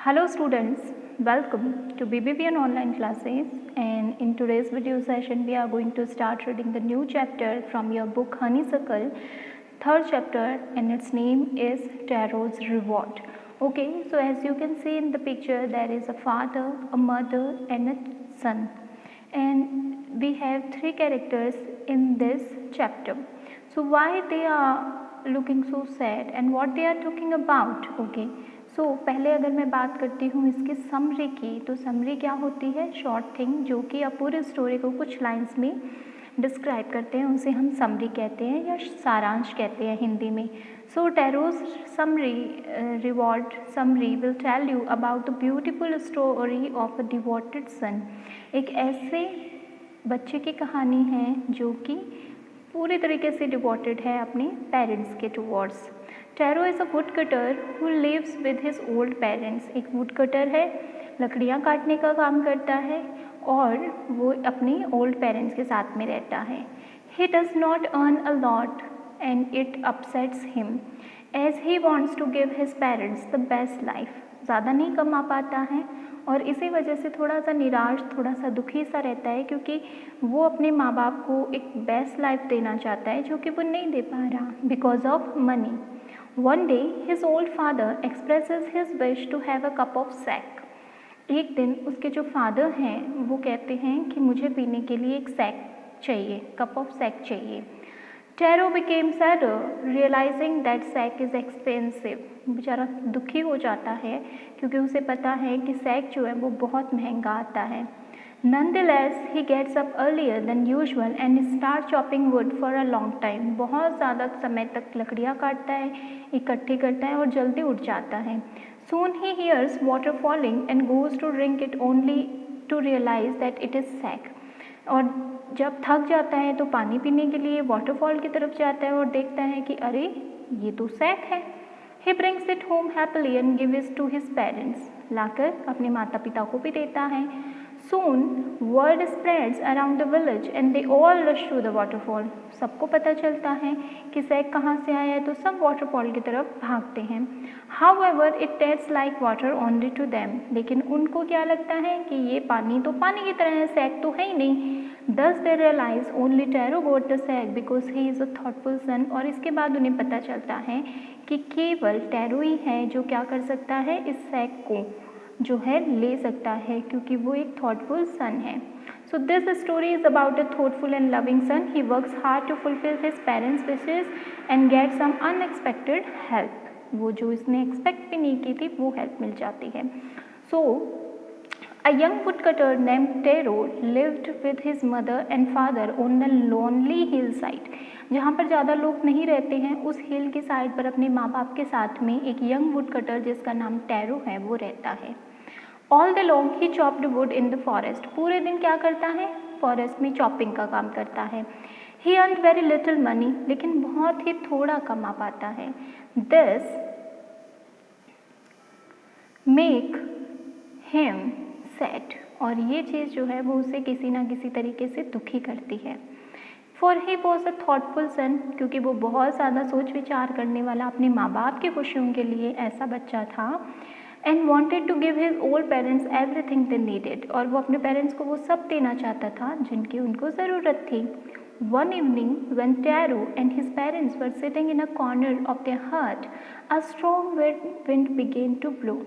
Hello students, welcome to BBVN online classes, and in today's video session we are going to start reading the new chapter from your book Honeysuckle, third chapter, and its name is Tarot's Reward. Okay, so as you can see in the picture there is a father, a mother and a son, and we have three characters in this chapter. So why they are looking so sad and what they are talking about? Okay, सो पहले अगर मैं बात करती हूँ इसकी summary की, तो summary क्या होती है? शॉर्ट थिंग जो कि आप पूरे स्टोरी को कुछ लाइंस में डिस्क्राइब करते हैं, उसे हम समरी कहते हैं या सारांश कहते हैं हिंदी में. So Taro's summary reward summary will tell you about the beautiful story of a devoted son. एक ऐसे बच्चे की कहानी है जो कि पूरी तरीके से डिवोटेड है अपने पेरेंट्स के towards. Taro is a wood cutter who lives with his old parents. एक वुड कटर है, लकड़ियाँ काटने का काम करता है और वो अपने ओल्ड पेरेंट्स के साथ में रहता है. He does not earn a lot and it upsets him as he wants to give his parents the best life. ज़्यादा नहीं कमा पाता है और इसी वजह से थोड़ा सा निराश, थोड़ा सा दुखी सा रहता है, क्योंकि वो अपने माँ बाप को एक बेस्ट लाइफ देना चाहता है जो कि वो नहीं दे पा रहा because of money. One day, his old father expresses his wish to have a cup of sack. एक दिन उसके जो फादर हैं वो कहते हैं कि मुझे पीने के लिए एक सैक चाहिए, कप ऑफ सैक चाहिए. Tarot became sadder, realizing that sack is expensive. बेचारा दुखी हो जाता है क्योंकि उसे पता है कि सैक जो है वो बहुत महंगा आता है. Nonetheless, he gets up earlier than usual and starts chopping wood for a long time. बहुत ज़्यादा समय तक लकड़ियाँ काटता है, इकट्ठी करता है और जल्दी उठ जाता है. Soon he hears water falling and goes to drink it only to realize that it is sack. और जब थक जाता है तो पानी पीने के लिए वाटरफॉल की तरफ जाता है और देखता है कि अरे ये तो सैक है. He brings it home happily and gives it to his parents. लाकर अपने माता पिता को भी देता है. Soon, word spreads around the village and they all rush to the waterfall. सबको पता चलता है कि सैक कहाँ से आया है, तो सब वाटरफॉल की तरफ भागते हैं. However, it tastes like water only to them. लेकिन उनको क्या लगता है कि ये पानी तो पानी की तरह है, सैक तो है ही नहीं. Thus they realize only Taro got the sack because he is a thoughtful son. और इसके बाद उन्हें पता चलता है कि केवल टैरो ही है जो क्या कर सकता है, इस सैक को जो है ले सकता है, क्योंकि वो एक थॉटफुल सन है. So this story is about a thoughtful and loving son. He works hard to fulfil his parents wishes and get some unexpected help. वो जो इसने एक्सपेक्ट भी नहीं की थी वो हेल्प मिल जाती है. सो a young woodcutter named Taro lived with his mother and father on the lonely hillside. जहाँ पर ज़्यादा लोग नहीं रहते हैं उस हिल की साइड पर अपने माँ बाप के साथ में एक यंग वुडकटर जिसका नाम टैरो है वो रहता है. All day long he chopped wood in the forest. पूरे दिन क्या करता है? फॉरेस्ट में चॉपिंग का काम करता है. He earned very little money, लेकिन बहुत ही थोड़ा कमा पाता है. This make him sad. और ये चीज़ जो है वो उसे किसी ना किसी तरीके से दुखी करती है. For he was a thoughtful son, क्योंकि वो बहुत ज़्यादा सोच विचार करने वाला अपने माँ बाप की खुशियों के लिए ऐसा बच्चा था. And wanted to give his old parents everything they needed. और वो अपने पेरेंट्स को वो सब देना चाहता था जिनकी उनको ज़रूरत थी. One evening when Taro and his parents were sitting in a corner of their hut, a strong wind began to blow.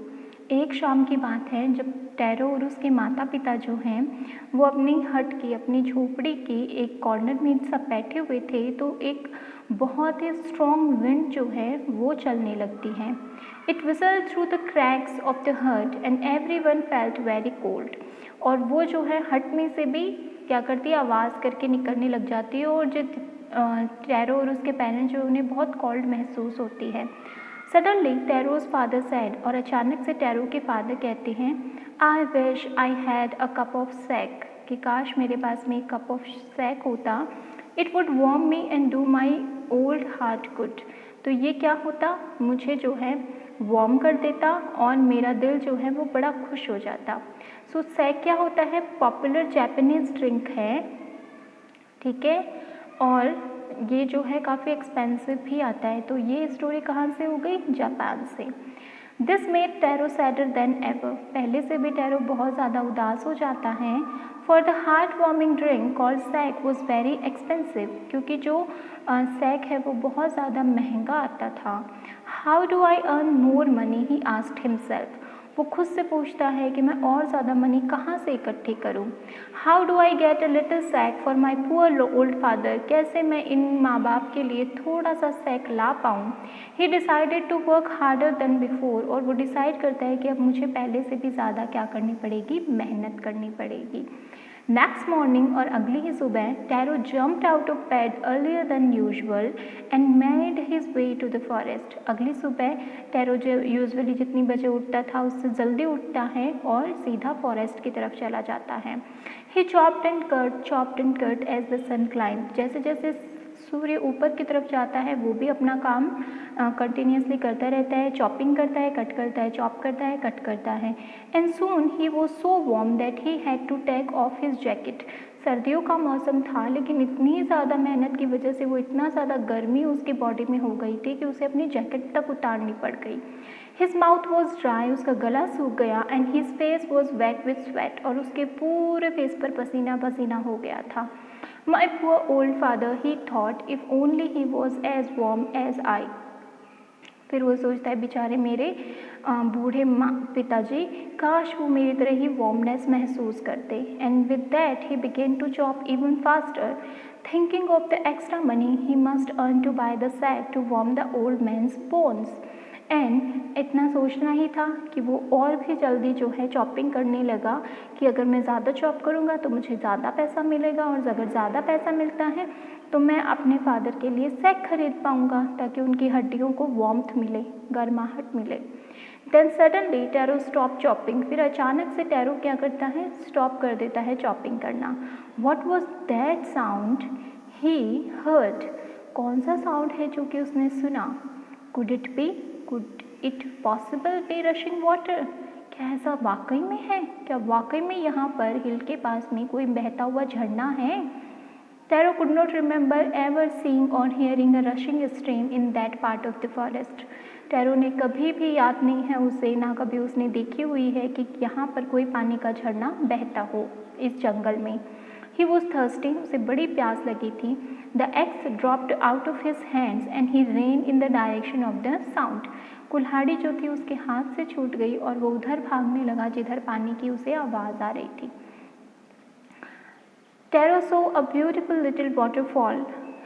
एक शाम की बात है जब टैरो और उसके माता पिता जो हैं वो अपनी हट की, अपनी झोपड़ी की एक कॉर्नर में सब बैठे हुए थे, तो एक बहुत ही स्ट्रॉन्ग विंड जो है वो चलने लगती है. It whistle through the cracks of the hut and everyone felt very cold. और वो जो है हट में से भी क्या करती है, आवाज़ करके निकलने लग जाती है और जो टैरो और उसके पेरेंट्स जो उन्हें बहुत कोल्ड महसूस होती है. Suddenly Taro's father sad. और अचानक से टैरो के फादर कहते हैं I wish I had a cup of sake, कि काश मेरे पास में एक कप ऑफ सैक होता. It would warm me and do my old heart good. तो ये क्या होता, मुझे जो है वार्म कर देता और मेरा दिल जो है वो बड़ा खुश हो जाता. सो सैक क्या होता है, पॉपुलर जापानीज ड्रिंक है, ठीक है, और ये जो है काफ़ी एक्सपेंसिव भी आता है. तो ये स्टोरी कहाँ से हो गई, जापान से. This made tarot sadder then ever, पहले से भी टैरो बहुत ज़्यादा उदास हो जाता है। For the heart warming drink called sake was very expensive, क्योंकि जो सैक है वो बहुत ज़्यादा महंगा आता था। How do I earn more money, he asked himself, वो खुद से पूछता है कि मैं और ज़्यादा मनी कहाँ से इकट्ठी करूँ। How do I get a little sake for my poor old father, कैसे मैं इन माँ बाप के लिए थोड़ा सा सैक ला पाऊँ। He decided to work harder than before, और वो डिसाइड करता है कि अब मुझे पहले से भी ज़्यादा क्या करनी पड़ेगी, मेहनत करनी पड़ेगी। नेक्स्ट मॉर्निंग, और अगली ही सुबह, Taro jumped out of bed earlier than usual and made his way to the forest. अगली सुबह टैरो जो यूजुअली जितनी बजे उठता था उससे जल्दी उठता है और सीधा फॉरेस्ट की तरफ चला जाता है। He chopped and cut as the sun climb, जैसे जैसे सूर्य ऊपर की तरफ जाता है वो भी अपना काम कंटिन्यूसली करता रहता है, चॉपिंग करता है, कट करता है, चॉप करता है, कट करता है। And soon he was so warm that he had to take off his jacket, सर्दियों का मौसम था लेकिन इतनी ज़्यादा मेहनत की वजह से वो इतना ज़्यादा गर्मी उसकी बॉडी में हो गई थी कि उसे अपनी जैकेट तक उतारनी पड़ गई। हिज माउथ वॉज ड्राई, उसका गला सूख गया, and his face was wet with sweat, और उसके पूरे फेस पर पसीना पसीना हो गया था। My poor old father, he thought, if only he was as warm as I. फिर वो सोचता है बेचारे मेरे बूढ़े पिताजी, काश वो मेरी तरह ही वार्मनेस महसूस करते। And with that he began to chop even faster, thinking of the extra money he must earn to buy the sake to warm the old man's bones. And इतना सोचना ही था कि वो और भी जल्दी जो है चॉपिंग करने लगा कि अगर मैं ज़्यादा चॉप करूँगा तो मुझे ज़्यादा पैसा मिलेगा, और अगर ज़्यादा पैसा मिलता है तो मैं अपने फादर के लिए सैक खरीद पाऊँगा ताकि उनकी हड्डियों को वार्मथ मिले, गर्माहट मिले। Then suddenly Taro stop chopping, फिर अचानक से टैरो क्या करता है, स्टॉप कर देता है चॉपिंग करना। What was that sound he heard, कौन सा साउंड है जो कि उसने सुना। Could it possible be rushing water, क्या ऐसा वाकई में है, क्या वाकई में यहाँ पर हिल के पास में कोई बहता हुआ झरना है। Taro could not remember ever seeing or hearing a rushing stream in that part of the forest, Taro ने कभी भी याद नहीं है उसे, ना कभी उसने देखी हुई है कि यहाँ पर कोई पानी का झरना बहता हो इस जंगल में। ही वॉज थर्स्टी, उसे बड़ी प्यास लगी थी। The x dropped out of his hands and he rain in the direction of the sound, कुल्हाड़ी जो थी उसके हाथ से छूट गई और वो उधर भागने लगा जिधर पानी की उसे आवाज़ आ रही थी। Tarot so a beautiful little waterfall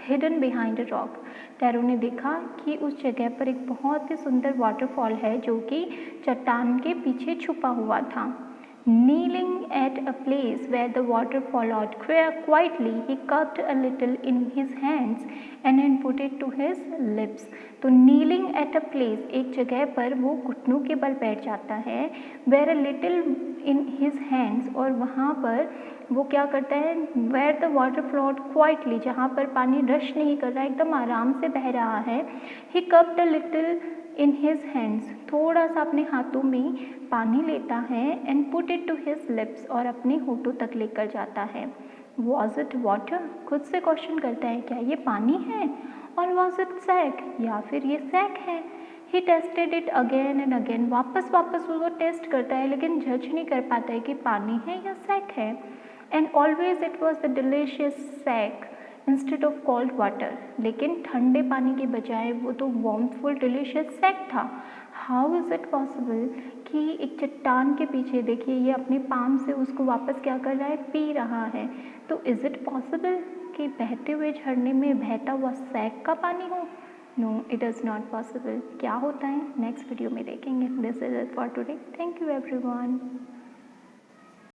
hidden behind a rock, tarot ने देखा कि उस जगह पर एक बहुत ही सुंदर वाटरफॉल है जो कि चट्टान के पीछे छुपा हुआ था। Kneeling at a place where the water followed quietly, he cupped a little in his hands and then put it to his lips. तो kneeling at a place, एक जगह पर वो घुटनों के बल बैठ जाता है, where a little in his hands, और वहाँ पर वो क्या करता है, where the water flowed quietly, जहाँ पर पानी रश नहीं कर रहा, एकदम आराम से बह रहा है। he cupped a little in his hands, थोड़ा सा अपने हाथों में पानी लेता है, and put it to his lips, और अपने होठों तक लेकर जाता है। वॉज इट वाटर, खुद से क्वेश्चन करता है क्या ये पानी है, और वॉज इट सैक, या फिर ये सैक है। He tested it again and again, वापस वापस वो टेस्ट करता है लेकिन जज नहीं कर पाता है कि पानी है या सैक है। And always it was the delicious sake instead of cold water, लेकिन ठंडे पानी के बजाय वो तो वार्मफुल डिलीशियस सैक था। हाउ इज़ इट पॉसिबल कि एक चट्टान के पीछे देखिए ये अपने पाम से उसको वापस क्या कर रहा है, पी रहा है। तो इज़ इट पॉसिबल कि बहते हुए झरने में बहता हुआ सैक का पानी हो। No, it is not possible. क्या होता है नेक्स्ट वीडियो में देखेंगे। This is it for today. Thank you everyone.